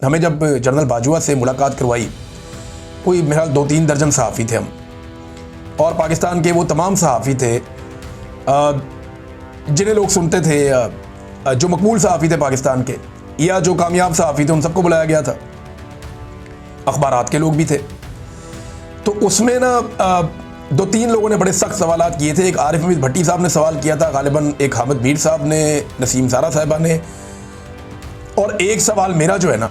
हमें जब जनरल बाजवा से मुलाकात करवाई, कोई मेरा 2-3 दर्जन सहाफ़ी थे हम, और पाकिस्तान के वो तमाम सहाफ़ी थे जिन्हें लोग सुनते थे, जो मकबूल सहाफ़ी थे पाकिस्तान के या जो कामयाब सहाफ़ी थे, उन सबको बुलाया गया था। अखबारात के लोग भी थे। तो उसमें ना 2-3 लोगों ने बड़े सख्त सवालात किए थे। एक आरिफ हमीद भट्टी साहब ने सवाल किया था, गालिबन एक हामिद मीर साहब ने, नसीम सारा साहिबा ने, और एक सवाल मेरा जो है ना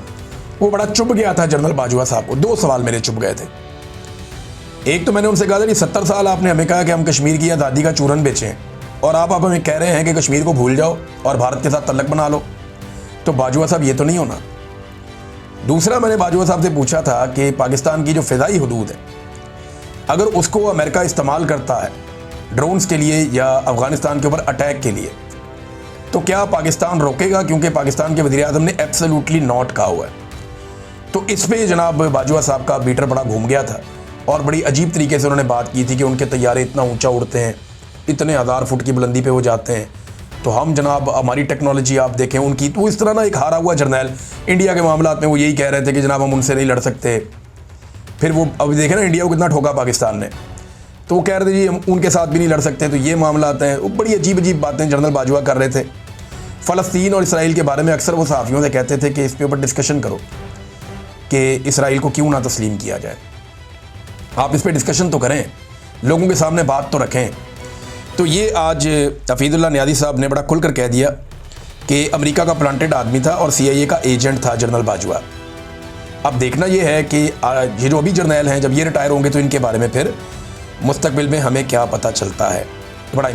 वो बड़ा चुभ गया था जनरल बाजवा साहब को। 2 सवाल मेरे चुभ गए थे। एक तो मैंने उनसे कहा था कि 70 साल आपने हमें कहा कि हम कश्मीर की आज़ादी का चूरन बेचें, और आप हमें कह रहे हैं कि कश्मीर को भूल जाओ और भारत के साथ तल्लक बना लो। तो बाजवा साहब ये तो नहीं होना। दूसरा, मैंने बाजवा साहब से पूछा था कि पाकिस्तान की जो फ़िज़ाई हदूद है, अगर उसको अमेरिका इस्तेमाल करता है ड्रोन्स के लिए या अफ़गानिस्तान के ऊपर अटैक के लिए, तो क्या पाकिस्तान रोकेगा? क्योंकि पाकिस्तान के वज़ीर-ए-आज़म ने एब्सोल्युटली नॉट कहा हुआ है। तो इस पे जनाब बाजवा साहब का बीटर बड़ा घूम गया था और बड़ी अजीब तरीके से उन्होंने बात की थी कि उनके तैयारे इतना ऊंचा उड़ते हैं, इतने 1000 फुट की बुलंदी पे वो जाते हैं, तो हम जनाब हमारी टेक्नोलॉजी आप देखें उनकी। तो इस तरह ना एक हारा हुआ जर्नैल इंडिया के मामलात में वो यही कह रहे थे कि जनाब हम उनसे नहीं लड़ सकते। फिर वो अभी देखें ना इंडिया को कितना ठोका पाकिस्तान ने, तो वो कह रहे थे जी हम उनके साथ भी नहीं लड़ सकते। तो ये मामला आते हैं, वो बड़ी अजीब अजीब बातें जनरल बाजवा कर रहे थे। फ़लस्तीन और इसराइल के बारे में अक्सर वो सहाफ़ियों से कहते थे कि इस पे ऊपर डिस्कशन करो कि इसराइल को क्यों ना तस्लीम किया जाए। आप इस पे डिस्कशन तो करें, लोगों के सामने बात तो रखें। तो ये आज हफीजुल्लाह नियाज़ी साहब ने बड़ा खुल कर कह दिया कि अमेरिका का प्लांटेड आदमी था और CIA का एजेंट था जनरल बाजवा। अब देखना ये है कि ये जो अभी जर्नैल हैं, जब ये रिटायर होंगे तो इनके बारे में फिर मुस्तकबिल में हमें क्या पता चलता है। बड़ा